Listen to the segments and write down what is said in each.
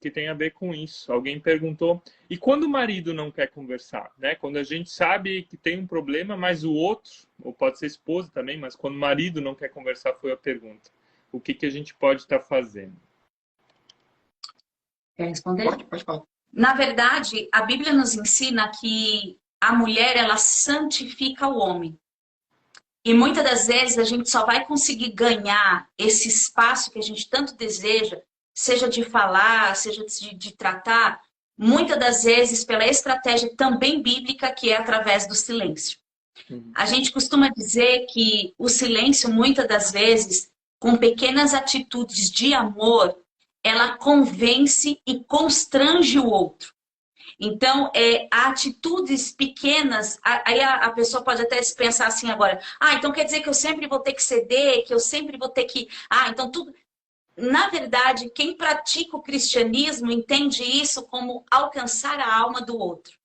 que tem a ver com isso. Alguém perguntou, e quando o marido não quer conversar, né? Quando a gente sabe que tem um problema, mas o outro, ou pode ser esposa também, mas quando o marido não quer conversar, foi a pergunta. O que a gente pode estar fazendo? Quer responder? Pode falar. Na verdade, a Bíblia nos ensina que a mulher, ela santifica o homem. E muitas das vezes a gente só vai conseguir ganhar esse espaço que a gente tanto deseja, seja de falar, seja de tratar, muitas das vezes pela estratégia também bíblica, que é através do silêncio. A gente costuma dizer que o silêncio, muitas das vezes, com pequenas atitudes de amor, ela convence e constrange o outro. Então, atitudes pequenas, aí a pessoa pode até pensar assim agora, então quer dizer que eu sempre vou ter que ceder, que eu sempre vou ter que... então tudo... Na verdade, quem pratica o cristianismo entende isso como alcançar a alma do outro.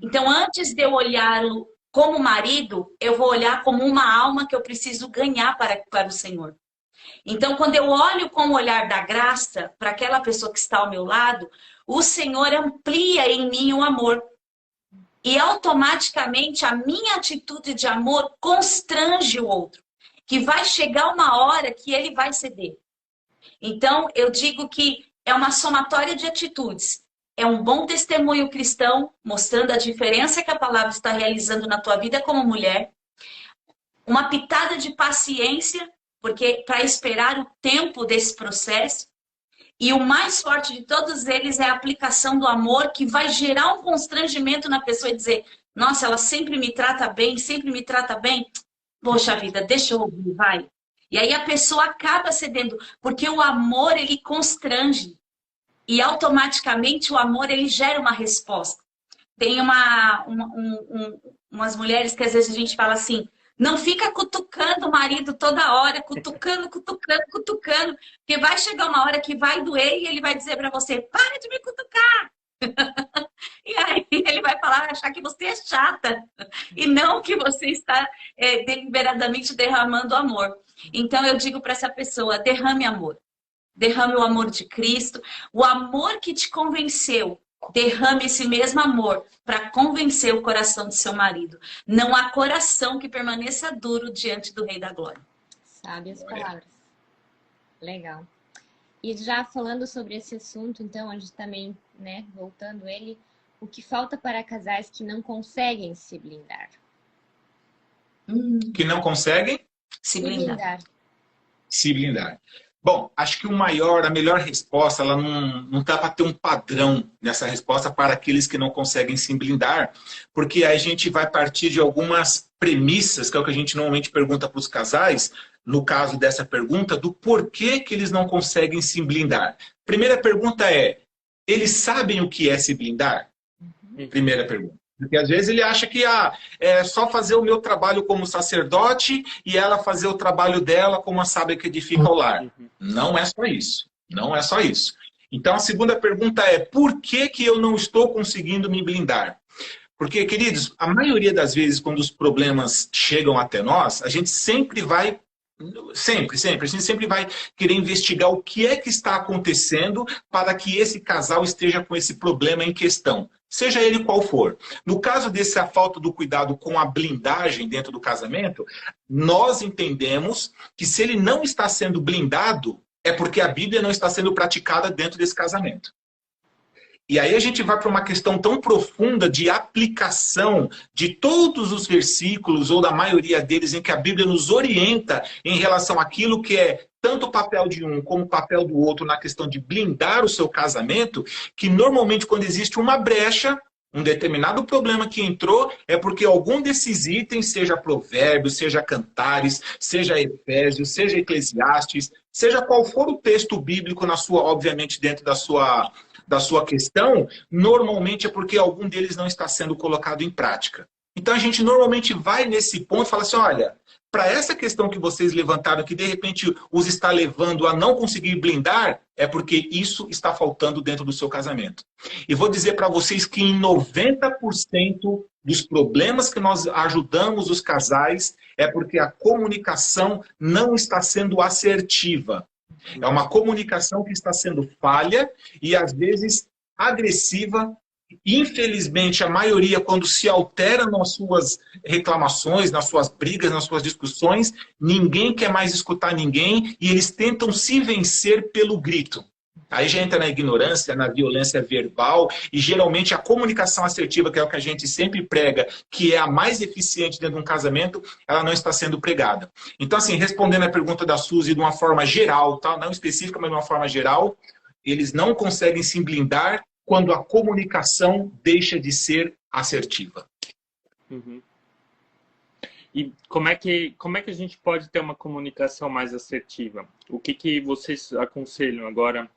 Então, antes de eu olhá-lo como marido, eu vou olhar como uma alma que eu preciso ganhar para o Senhor. Então, quando eu olho com o olhar da graça para aquela pessoa que está ao meu lado, o Senhor amplia em mim o amor. E automaticamente a minha atitude de amor constrange o outro. Que vai chegar uma hora que ele vai ceder. Então, eu digo que é uma somatória de atitudes. É um bom testemunho cristão, mostrando a diferença que a palavra está realizando na tua vida como mulher. Uma pitada de paciência, porque para esperar o tempo desse processo. E o mais forte de todos eles é a aplicação do amor, que vai gerar um constrangimento na pessoa e dizer, nossa, ela sempre me trata bem, sempre me trata bem. Poxa vida, deixa eu ouvir, vai. E aí a pessoa acaba cedendo, porque o amor, ele constrange. E automaticamente o amor, ele gera uma resposta. Tem umas mulheres que às vezes a gente fala assim, não fica cutucando o marido toda hora, cutucando, porque vai chegar uma hora que vai doer e ele vai dizer para você, para de me cutucar. E aí ele vai achar que você é chata e não que você está deliberadamente derramando amor. Então eu digo para essa pessoa, derrame amor. Derrame o amor de Cristo, o amor que te convenceu. Derrame esse mesmo amor para convencer o coração do seu marido. Não há coração que permaneça duro diante do Rei da Glória. Sábias palavras. Legal. E já falando sobre esse assunto, então, a gente também, né, voltando ele, o que falta para casais que não conseguem se blindar? Que não conseguem? Se blindar. Se blindar. Bom, acho que a melhor resposta, ela não dá para ter um padrão nessa resposta para aqueles que não conseguem se blindar, porque aí a gente vai partir de algumas premissas, que é o que a gente normalmente pergunta para os casais, no caso dessa pergunta, do porquê que eles não conseguem se blindar. Primeira pergunta é, eles sabem o que é se blindar? Primeira pergunta. Porque às vezes ele acha que é só fazer o meu trabalho como sacerdote e ela fazer o trabalho dela como a sábia que edifica o lar. Não é só isso. Não é só isso. Então a segunda pergunta é, por que eu não estou conseguindo me blindar? Porque, queridos, a maioria das vezes quando os problemas chegam até nós, a gente sempre vai... Sempre, a gente sempre vai querer investigar o que é que está acontecendo para que esse casal esteja com esse problema em questão, seja ele qual for. No caso dessa falta do cuidado com a blindagem dentro do casamento, nós entendemos que se ele não está sendo blindado, é porque a Bíblia não está sendo praticada dentro desse casamento. E aí a gente vai para uma questão tão profunda de aplicação de todos os versículos, ou da maioria deles, em que a Bíblia nos orienta em relação àquilo que é tanto o papel de um como o papel do outro na questão de blindar o seu casamento, que normalmente quando existe uma brecha, um determinado problema que entrou, é porque algum desses itens, seja Provérbios, seja Cantares, seja Efésios, seja Eclesiastes, seja qual for o texto bíblico na sua, obviamente dentro da sua questão, normalmente é porque algum deles não está sendo colocado em prática. Então a gente normalmente vai nesse ponto e fala assim, olha, para essa questão que vocês levantaram, que de repente os está levando a não conseguir blindar, é porque isso está faltando dentro do seu casamento. E vou dizer para vocês que em 90% dos problemas que nós ajudamos os casais, é porque a comunicação não está sendo assertiva. É uma comunicação que está sendo falha e, às vezes, agressiva. Infelizmente, a maioria, quando se altera nas suas reclamações, nas suas brigas, nas suas discussões, ninguém quer mais escutar ninguém e eles tentam se vencer pelo grito. Aí já entra na ignorância, na violência verbal e geralmente a comunicação assertiva, que é o que a gente sempre prega, que é a mais eficiente dentro de um casamento, ela não está sendo pregada. Então, assim, respondendo a pergunta da Suzy de uma forma geral, tá? Não específica, mas de uma forma geral, eles não conseguem se blindar quando a comunicação deixa de ser assertiva. Uhum. E como é que a gente pode ter uma comunicação mais assertiva? O que vocês aconselham agora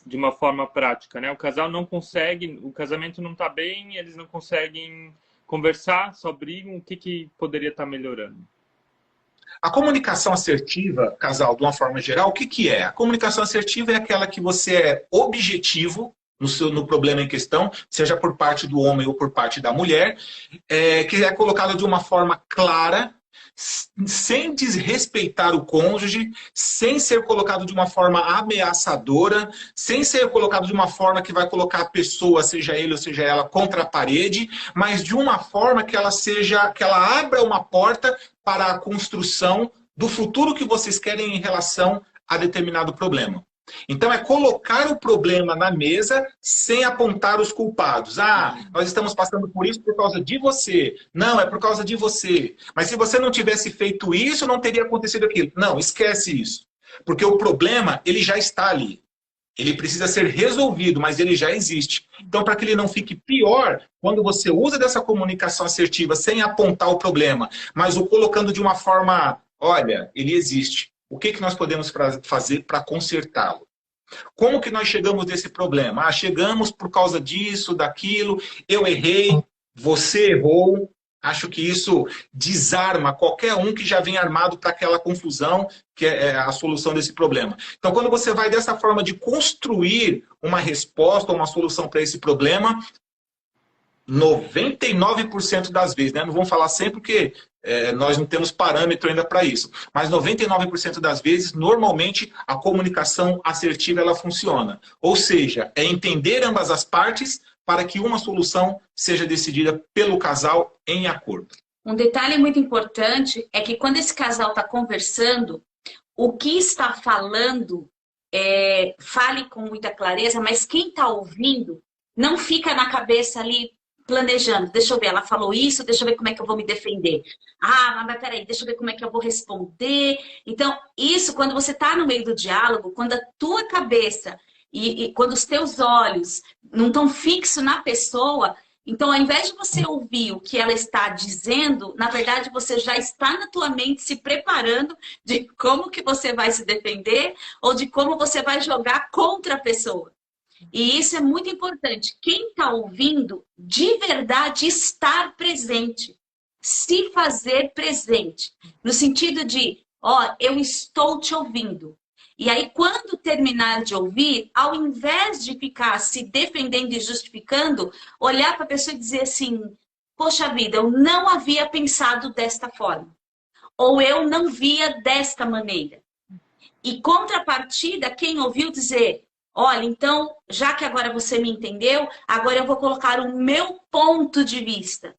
de uma forma prática, né? O casal não consegue, o casamento não está bem, eles não conseguem conversar, só brigam, o que poderia estar melhorando? A comunicação assertiva, casal, de uma forma geral, o que é? A comunicação assertiva é aquela que você é objetivo no problema em questão, seja por parte do homem ou por parte da mulher, que é colocado de uma forma clara, sem desrespeitar o cônjuge, sem ser colocado de uma forma ameaçadora, sem ser colocado de uma forma que vai colocar a pessoa, seja ele ou seja ela, contra a parede, mas de uma forma que ela abra uma porta para a construção do futuro que vocês querem em relação a determinado problema. Então, é colocar o problema na mesa sem apontar os culpados. Ah, nós estamos passando por isso por causa de você. Não, é por causa de você. Mas se você não tivesse feito isso, não teria acontecido aquilo. Não, esquece isso. Porque o problema, ele já está ali. Ele precisa ser resolvido, mas ele já existe. Então, para que ele não fique pior, quando você usa dessa comunicação assertiva sem apontar o problema, mas o colocando de uma forma, olha, ele existe. O que nós podemos fazer para consertá-lo? Como que nós chegamos desse problema? Ah, chegamos por causa disso, daquilo, eu errei, você errou. Acho que isso desarma qualquer um que já vem armado para aquela confusão, que é a solução desse problema. Então, quando você vai dessa forma de construir uma resposta, uma solução para esse problema, 99% das vezes, né? Não vamos falar sempre porque nós não temos parâmetro ainda para isso, mas 99% das vezes, normalmente, a comunicação assertiva ela funciona. Ou seja, é entender ambas as partes para que uma solução seja decidida pelo casal em acordo. Um detalhe muito importante é que quando esse casal está conversando, o que está falando, fale com muita clareza, mas quem está ouvindo não fica na cabeça ali planejando. Deixa eu ver, ela falou isso, deixa eu ver como é que eu vou me defender. Ah, mas peraí, deixa eu ver como é que eu vou responder. Então, isso, quando você está no meio do diálogo, quando a tua cabeça e quando os teus olhos não estão fixos na pessoa, então, ao invés de você ouvir o que ela está dizendo, na verdade, você já está na tua mente se preparando de como que você vai se defender ou de como você vai jogar contra a pessoa. E isso é muito importante. Quem está ouvindo, de verdade, estar presente. Se fazer presente. No sentido de, ó, eu estou te ouvindo. E aí, quando terminar de ouvir, ao invés de ficar se defendendo e justificando, olhar para a pessoa e dizer assim, poxa vida, eu não havia pensado desta forma. Ou eu não via desta maneira. E contrapartida, quem ouviu dizer, olha, então, já que agora você me entendeu, agora eu vou colocar o meu ponto de vista.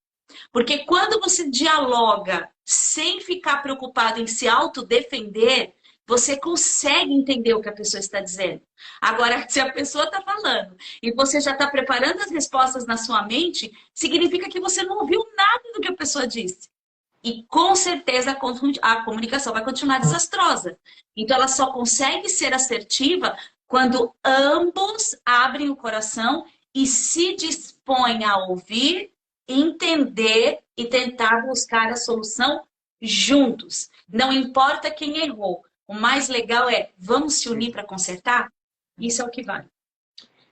Porque quando você dialoga sem ficar preocupado em se autodefender, você consegue entender o que a pessoa está dizendo. Agora, se a pessoa está falando e você já está preparando as respostas na sua mente, significa que você não ouviu nada do que a pessoa disse. E com certeza a comunicação vai continuar desastrosa. Então, ela só consegue ser assertiva quando ambos abrem o coração e se dispõem a ouvir, entender e tentar buscar a solução juntos. Não importa quem errou. O mais legal é, vamos se unir para consertar? Isso é o que vale.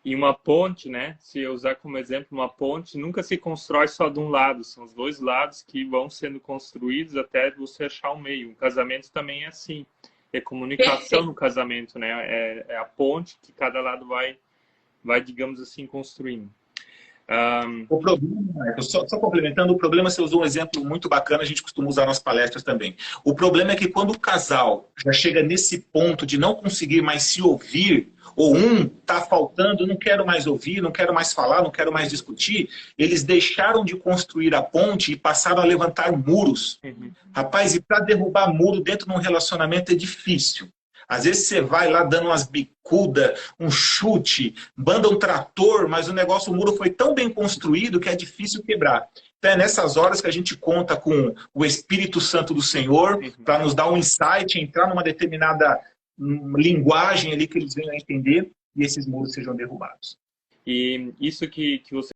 E uma ponte, né? Se eu usar como exemplo, uma ponte nunca se constrói só de um lado. São os dois lados que vão sendo construídos até você achar o meio. O casamento também é assim. É comunicação Perfeito. No casamento, né? É a ponte que cada lado vai, digamos assim, construindo. O problema, só complementando, o problema, você usou um exemplo muito bacana, a gente costuma usar nas palestras também. O problema é que quando o casal já chega nesse ponto de não conseguir mais se ouvir, ou um está faltando, não quero mais ouvir, não quero mais falar, não quero mais discutir, eles deixaram de construir a ponte e passaram a levantar muros. Rapaz, e para derrubar muro dentro de um relacionamento é difícil. Às vezes você vai lá dando umas bicudas, um chute, manda um trator, mas o muro foi tão bem construído que é difícil quebrar. Então é nessas horas que a gente conta com o Espírito Santo do Senhor para nos dar um insight, entrar numa determinada linguagem ali que eles venham a entender e esses muros sejam derrubados. E isso que você